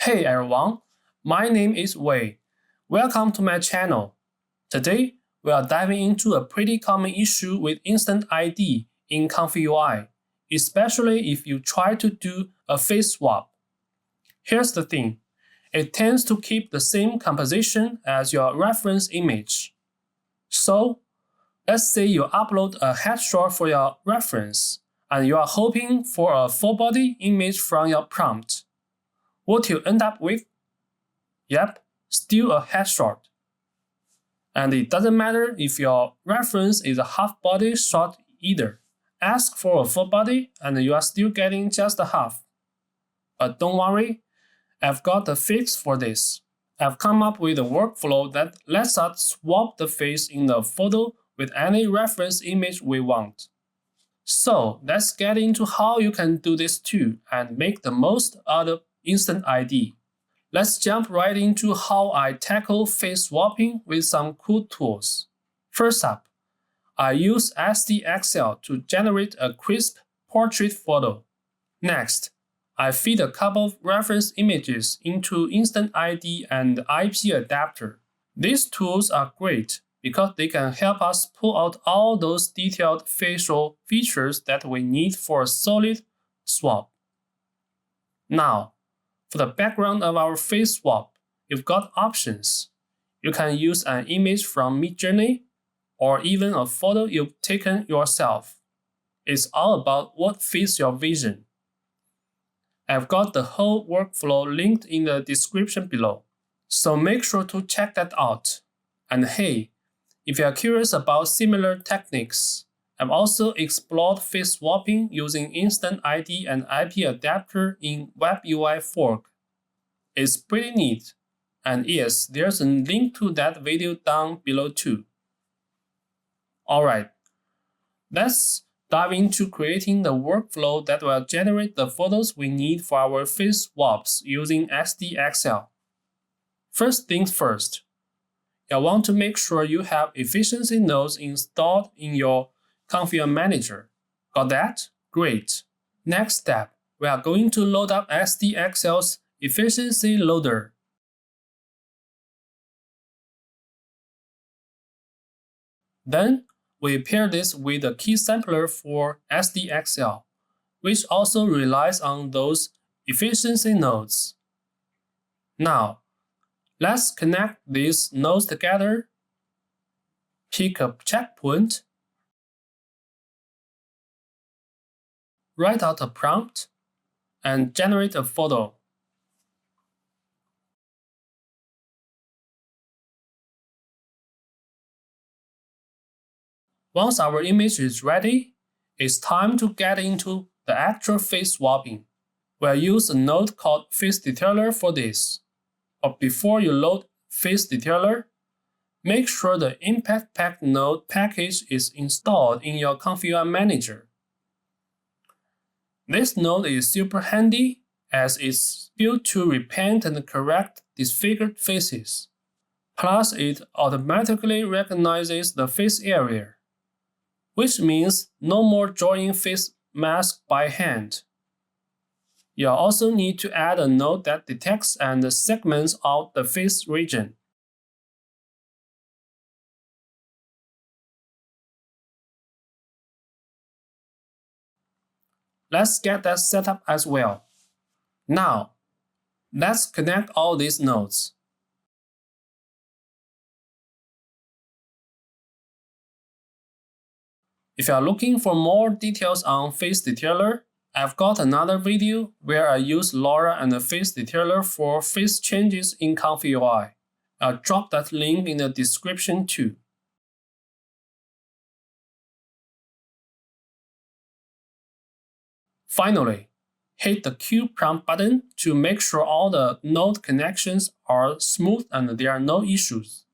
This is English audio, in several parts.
Hey everyone, my name is Wei. Welcome to my channel. Today, we are diving into a pretty common issue with InstantID in ComfyUI, especially if you try to do a face swap. Here's the thing, it tends to keep the same composition as your reference image. So, let's say you upload a headshot for your reference, and you are hoping for a full body image from your prompt. What you end up with? Yep, still a headshot. And it doesn't matter if your reference is a half body shot either. Ask for a full body and you are still getting just a half. But don't worry, I've got a fix for this. I've come up with a workflow that lets us swap the face in the photo with any reference image we want. So let's get into how you can do this too and make the most out of InstantID. Let's jump right into how I tackle face swapping with some cool tools. First up, I use FaceDetailer to generate a crisp portrait photo. Next, I feed a couple of reference images into InstantID and IPAdapter. These tools are great because they can help us pull out all those detailed facial features that we need for a solid swap. Now, for the background of our face swap, you've got options. You can use an image from Midjourney or even a photo you've taken yourself. It's all about what fits your vision. I've got the whole workflow linked in the description below, so make sure to check that out. And hey, if you are curious about similar techniques, I've also explored face swapping using InstantID and IPAdapter in WebUI fork. It's pretty neat, and yes, there's a link to that video down below too. Alright, let's dive into creating the workflow that will generate the photos we need for our face swaps using FaceDetailer. First things first, you'll want to make sure you have efficiency nodes installed in your ComfyUI manager. Got that? Great. Next step, we are going to load up FaceDetailer's efficiency loader. Then, we pair this with a key sampler for FaceDetailer, which also relies on those efficiency nodes. Now, let's connect these nodes together, pick a checkpoint, write out a prompt, and generate a photo. Once our image is ready, it's time to get into the actual face swapping. We'll use a node called FaceDetailer for this. But before you load FaceDetailer, make sure the Impact Pack node package is installed in your ComfyUI manager. This node is super handy as it's built to repaint and correct disfigured faces. Plus, it automatically recognizes the face area, which means no more drawing face mask by hand. You'll also need to add a node that detects and segments out the face region. Let's get that set up as well. Now, let's connect all these nodes. If you are looking for more details on FaceDetailer, I've got another video where I use LoRa and FaceDetailer for face changes in ComfyUI. I'll drop that link in the description too. Finally, hit the Q prompt button to make sure all the node connections are smooth and there are no issues.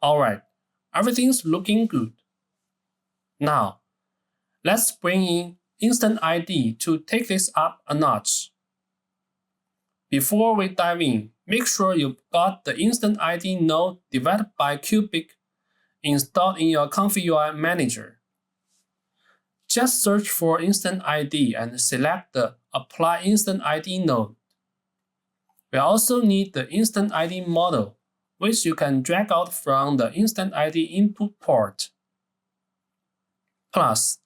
Alright, everything's looking good. Now, let's bring in InstantID to take this up a notch. Before we dive in, make sure you've got the InstantID node developed by Cubic installed in your ComfyUI manager. Just search for InstantID and select the apply InstantID node. We also need the InstantID model, which you can drag out from the InstantID input port. Plus,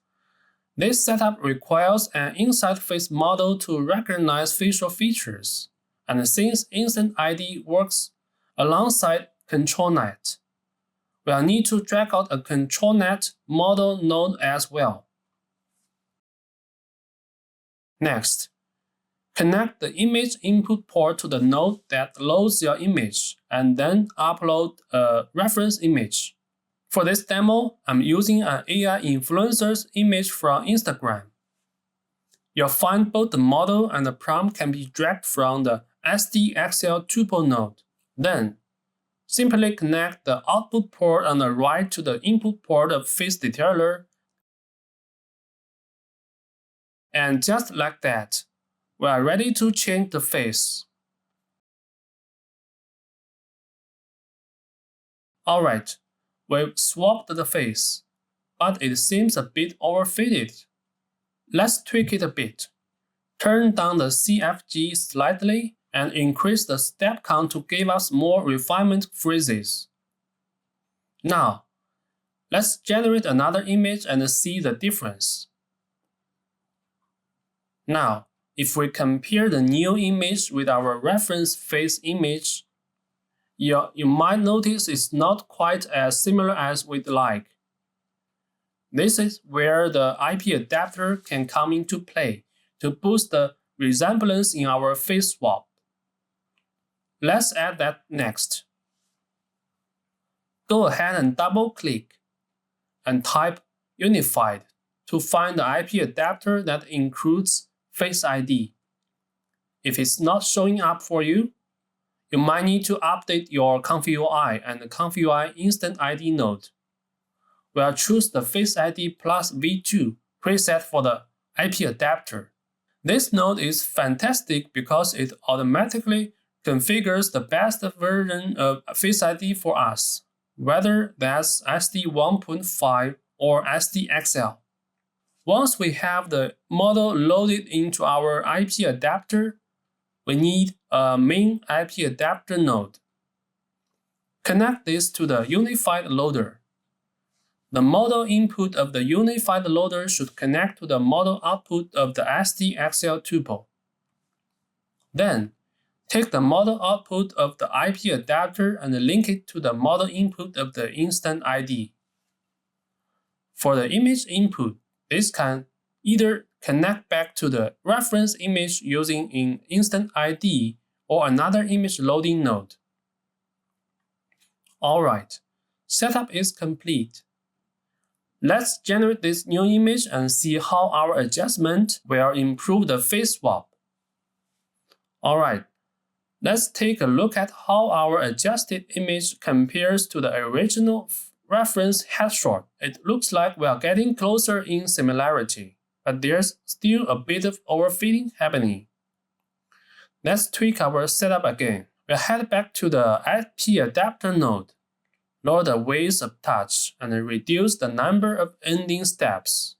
this setup requires an inside face model to recognize facial features, and since InstantID works alongside ControlNet, we'll need to drag out a ControlNet model node as well. Next, connect the image input port to the node that loads your image, and then upload a reference image. For this demo, I'm using an AI influencer's image from Instagram. You'll find both the model and the prompt can be dragged from the SDXL tuple node. Then, simply connect the output port on the right to the input port of FaceDetailer. And just like that, we are ready to change the face. Alright, we've swapped the face, but it seems a bit overfitted. Let's tweak it a bit. Turn down the CFG slightly and increase the step count to give us more refinement phrases. Now, let's generate another image and see the difference. Now, if we compare the new image with our reference face image, you might notice it's not quite as similar as we'd like. This is where the IPAdapter can come into play to boost the resemblance in our face swap. Let's add that next. Go ahead and double-click and type Unified to find the IPAdapter that includes Face ID. If it's not showing up for you, you might need to update your ComfyUI and the ComfyUI InstantID node. We'll choose the Face ID plus V2 preset for the IPAdapter. This node is fantastic because it automatically configures the best version of Face ID for us, whether that's SD 1.5 or SDXL. Once we have the model loaded into our IPAdapter, we need a main IPAdapter node. Connect this to the unified loader. The model input of the unified loader should connect to the model output of the SDXL tuple. Then, take the model output of the IPAdapter and link it to the model input of the InstantID. For the image input, this can either connect back to the reference image using an InstantID or another image loading node. Alright, setup is complete. Let's generate this new image and see how our adjustment will improve the face swap. Alright, let's take a look at how our adjusted image compares to the original reference headshot. It looks like we are getting closer in similarity, but there's still a bit of overfitting happening. Let's tweak our setup again. We'll head back to the IPAdapter node, lower the weight a touch, and reduce the number of ending steps.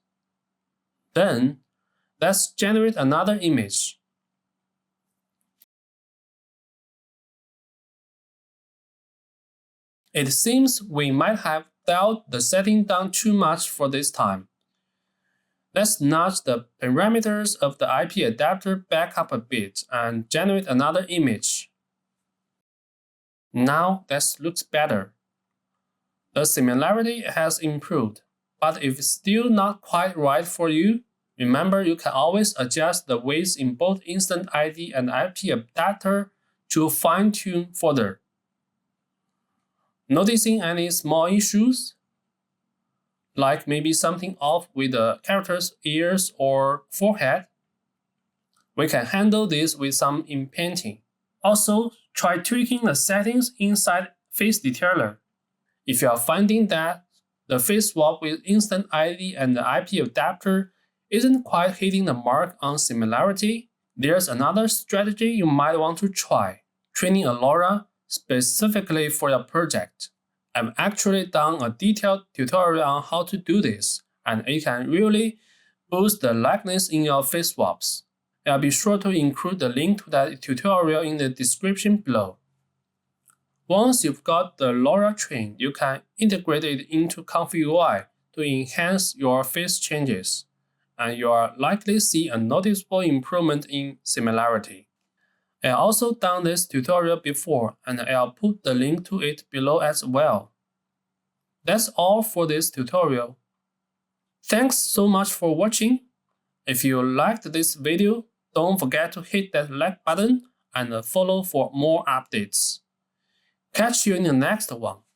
Then, let's generate another image. It seems we might have dialed the setting down too much for this time. Let's nudge the parameters of the IPAdapter back up a bit and generate another image. Now that looks better. The similarity has improved, but if it's still not quite right for you, remember you can always adjust the weights in both InstantID and IPAdapter to fine-tune further. Noticing any small issues? Like maybe something off with the character's ears or forehead? We can handle this with some inpainting. Also, try tweaking the settings inside FaceDetailer. If you are finding that the face swap with InstantID and the IPAdapter isn't quite hitting the mark on similarity, there's another strategy you might want to try: training a LoRa specifically for your project. I've actually done a detailed tutorial on how to do this, and it can really boost the likeness in your face swaps. I'll be sure to include the link to that tutorial in the description below. Once you've got the LoRa trained, you can integrate it into ComfyUI to enhance your face changes, and you'll likely see a noticeable improvement in similarity. I also done this tutorial before, and I'll put the link to it below as well. That's all for this tutorial. Thanks so much for watching. If you liked this video, don't forget to hit that like button and follow for more updates. Catch you in the next one.